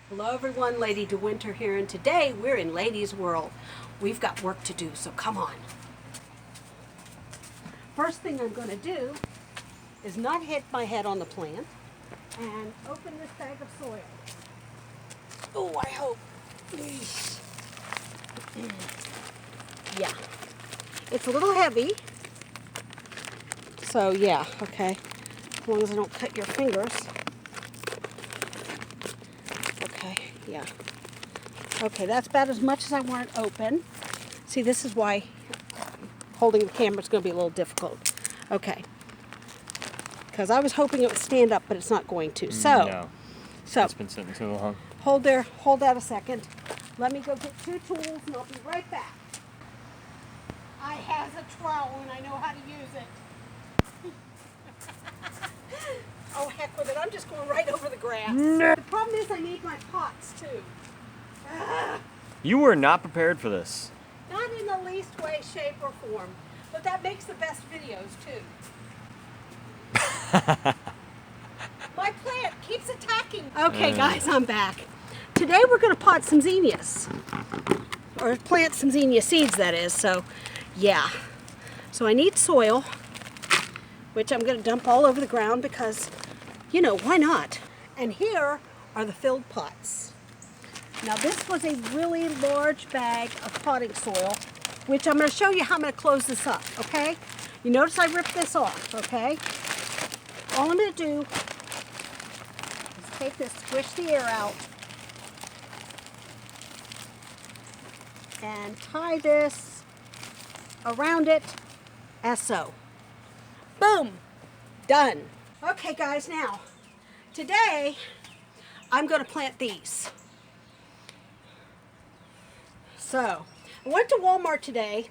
Hello everyone, LadyDewinter here, and today we're in Lady's World. We've got work to do, so come on. First thing I'm going to do is not hit my head on the plant and open this bag of soil. Oh, I hope. Yeah, it's a little heavy, so yeah, okay, as long as I don't cut your fingers. Okay, yeah. Okay, that's about as much as I want it open. See, this is why holding the camera is going to be a little difficult. Okay. Because I was hoping it would stand up, but it's not going to. So It's been sitting too long. Hold that a second. Let me go get two tools and I'll be right back. I has a trowel and I know how to use it. Oh, heck with it. I'm just going right over the grass. No. The problem is I need my pots, too. You were not prepared for this. Not in the least way, shape, or form. But that makes the best videos, too. My plant keeps attacking. Okay, guys, I'm back. Today we're going to pot some zinnias. Or plant some zinnia seeds, that is. So, yeah. So I need soil, which I'm going to dump all over the ground because, you know, why not? And here are the filled pots. Now this was a really large bag of potting soil, which I'm going to show you how I'm going to close this up, okay? You notice I ripped this off, okay? All I'm going to do is take this, squish the air out, and tie this around it as so. Boom! Done. Okay guys, now, today I'm going to plant these. So, I went to Walmart today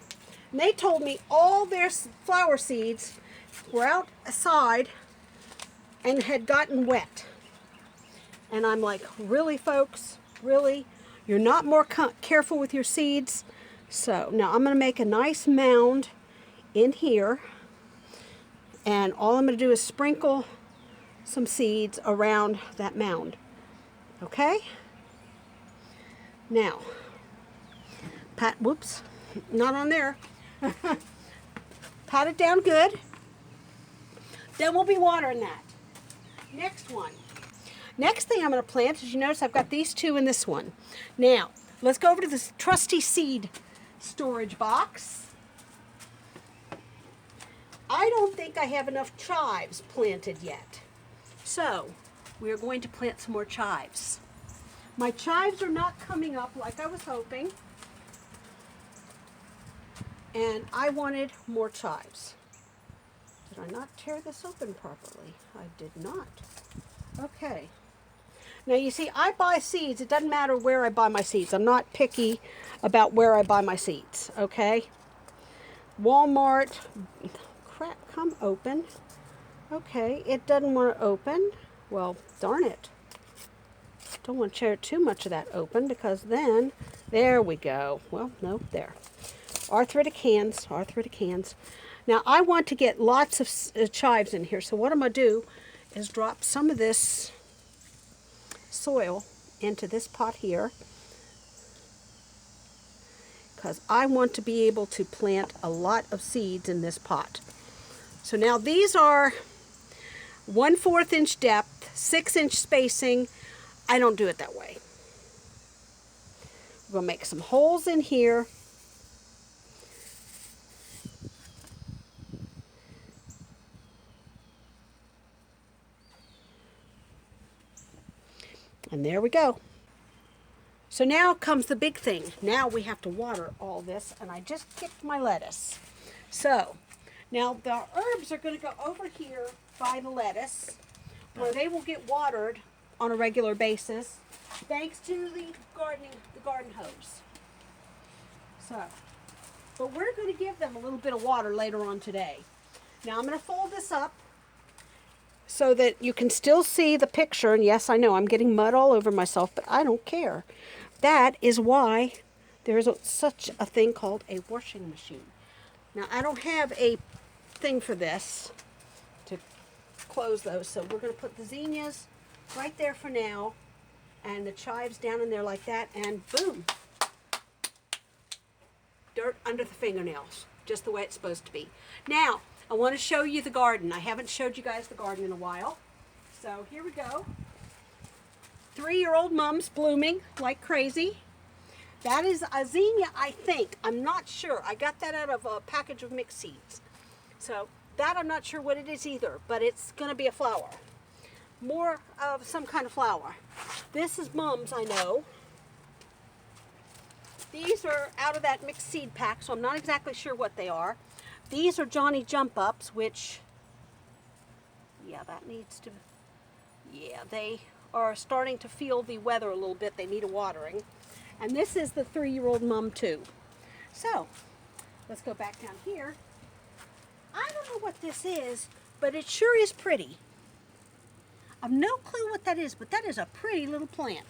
and they told me all their flower seeds were outside and had gotten wet. And I'm like, really folks? Really? You're not more careful with your seeds? So, now I'm going to make a nice mound in here. And all I'm going to do is sprinkle some seeds around that mound. Okay? Now, whoops, not on there. Pat it down good. Then we'll be watering that. Next one. Next thing I'm going to plant, as you notice, I've got these two and this one. Now, let's go over to this trusty seed storage box. I don't think I have enough chives planted yet. So, we are going to plant some more chives. My chives are not coming up like I was hoping. And I wanted more chives. Did I not tear this open properly? I did not. Okay. Now you see, I buy seeds. It doesn't matter where I buy my seeds. I'm not picky about where I buy my seeds, okay? Walmart, crap, come open. Okay, it doesn't want to open. Well, darn it. Don't want to tear too much of that open because then, there we go. Well, no, there. Arthritic hands. Now I want to get lots of chives in here, so what I'm going to do is drop some of this soil into this pot here because I want to be able to plant a lot of seeds in this pot. So now these are 1/4 inch depth, 6-inch spacing. I don't do it that way. We're going to make some holes in here. And there we go. So now comes the big thing. Now we have to water all this, and I just kicked my lettuce. So, now the herbs are going to go over here by the lettuce, where they will get watered on a regular basis, thanks to the garden hose. So, but we're going to give them a little bit of water later on today. Now I'm going to fold this up so that you can still see the picture. And yes, I know I'm getting mud all over myself, but I don't care. That is why there is such a thing called a washing machine. Now, I don't have a thing for this to close those, so we're going to put the zinnias right there for now, and the chives down in there like that, and boom, dirt under the fingernails, just the way it's supposed to be. Now, I want to show you the garden. I haven't showed you guys the garden in a while. So here we go. 3-year-old mums blooming like crazy. That is a zinnia, I think. I'm not sure. I got that out of a package of mixed seeds. So that I'm not sure what it is either, but it's going to be a flower. More of some kind of flower. This is mums, I know. These are out of that mixed seed pack, so I'm not exactly sure what they are. These are Johnny Jump Ups, which, yeah, that needs to, yeah, they are starting to feel the weather a little bit. They need a watering. And this is the 3-year-old mum too. So, let's go back down here. I don't know what this is, but it sure is pretty. I've no clue what that is, but that is a pretty little plant.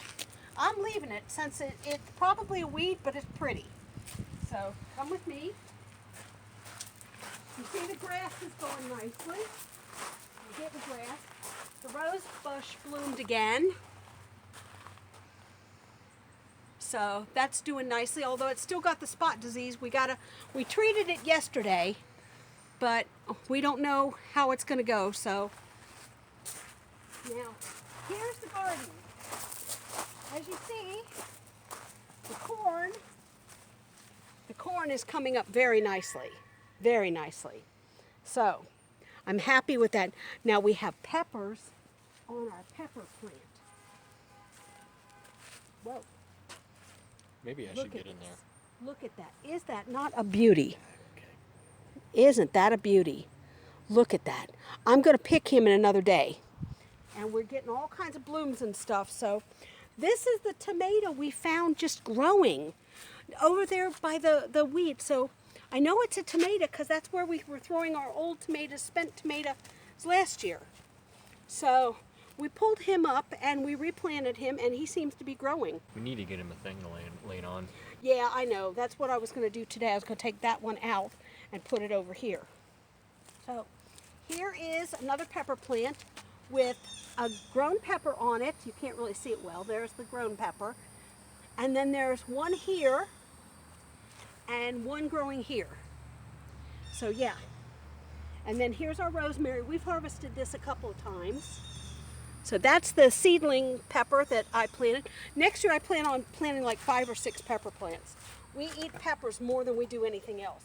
I'm leaving it since it's probably a weed, but it's pretty. So, come with me. You see the grass is going nicely. You get the grass. The rose bush bloomed again. So that's doing nicely, although it's still got the spot disease. We treated it yesterday, but we don't know how it's going to go. So now here's the garden. As you see, the corn is coming up very nicely. Very nicely. So, I'm happy with that. Now we have peppers on our pepper plant. Whoa. Maybe I should get in there. Look at that. Is that not a beauty? Okay. Isn't that a beauty? Look at that. I'm going to pick him in another day. And we're getting all kinds of blooms and stuff. So, this is the tomato we found just growing over there by the weed. So, I know it's a tomato because that's where we were throwing our old tomatoes, spent tomatoes last year. So we pulled him up and we replanted him, and he seems to be growing. We need to get him a thing to lay it on. Yeah, I know. That's what I was going to do today. I was going to take that one out and put it over here. So here is another pepper plant with a grown pepper on it. You can't really see it well. There's the grown pepper. And then there's one here and one growing here. So yeah. And then here's our rosemary. We've harvested this a couple of times. So that's the seedling pepper that I planted. Next year I plan on planting like 5 or 6 pepper plants. We eat peppers more than we do anything else.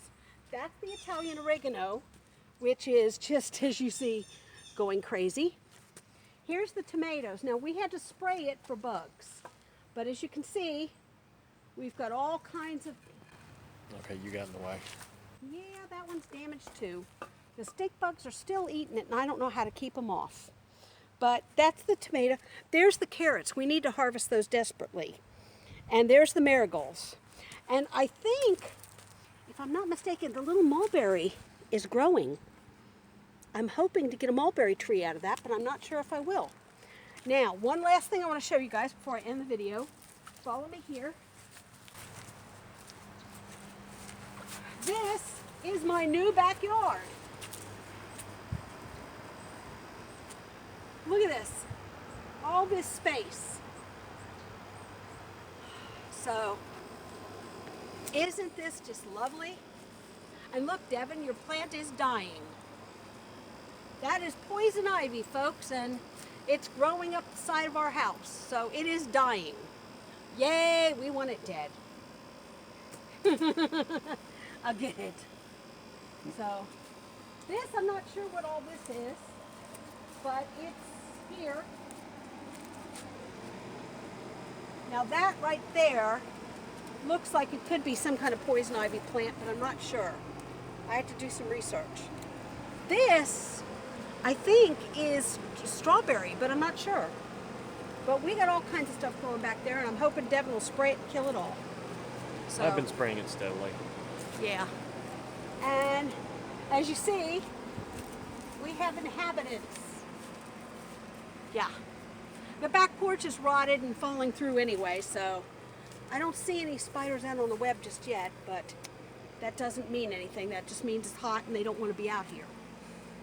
That's the Italian oregano, which is just, as you see, going crazy. Here's the tomatoes. Now we had to spray it for bugs. But as you can see, we've got all kinds of... Okay, you got in the way. Yeah, that one's damaged too. The stink bugs are still eating it, and I don't know how to keep them off. But that's the tomato. There's the carrots. We need to harvest those desperately. And there's the marigolds. And I think, if I'm not mistaken, the little mulberry is growing. I'm hoping to get a mulberry tree out of that, but I'm not sure if I will. Now, one last thing I want to show you guys before I end the video. Follow me here. This is my new backyard. Look at this. All this space. So, isn't this just lovely? And look, Devin, your plant is dying. That is poison ivy, folks, and it's growing up the side of our house. So it is dying. Yay, we want it dead. I'll get it. So, this, I'm not sure what all this is, but it's here. Now that right there looks like it could be some kind of poison ivy plant, but I'm not sure. I have to do some research. This, I think, is strawberry, but I'm not sure. But we got all kinds of stuff growing back there, and I'm hoping Devin will spray it and kill it all. So, I've been spraying it steadily. yeah. And as you see, we have inhabitants. Yeah. The back porch is rotted and falling through anyway, so I don't see any spiders out on the web just yet, but that doesn't mean anything. That just means it's hot and they don't want to be out here.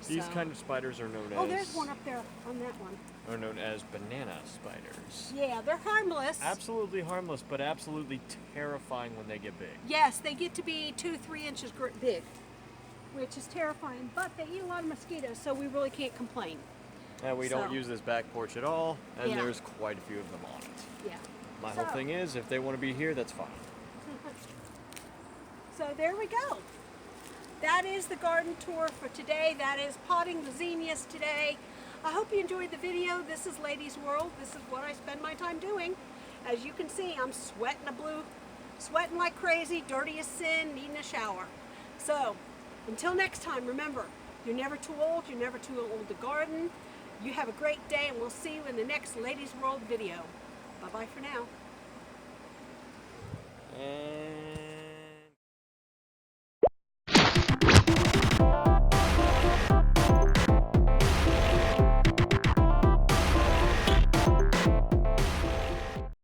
These So- kind of spiders are known Oh, as there's one up there on that one. are known as banana spiders. Yeah, they're harmless. Absolutely harmless, but absolutely terrifying when they get big. Yes, they get to be 2 to 3 inches big, which is terrifying, but they eat a lot of mosquitoes, so we really can't complain. And we don't So- use this back porch at all, and Yeah. there's quite a few of them on it. Yeah. My whole thing is, if they want to be here, that's fine. So there we go. That is the garden tour for today. That is potting the zinnias today. I hope you enjoyed the video. This is Lady's World. This is what I spend my time doing. As you can see, I'm sweating like crazy, dirty as sin, needing a shower. So until next time, remember, you're never too old. You're never too old to garden. You have a great day, and we'll see you in the next Lady's World video. Bye-bye for now. And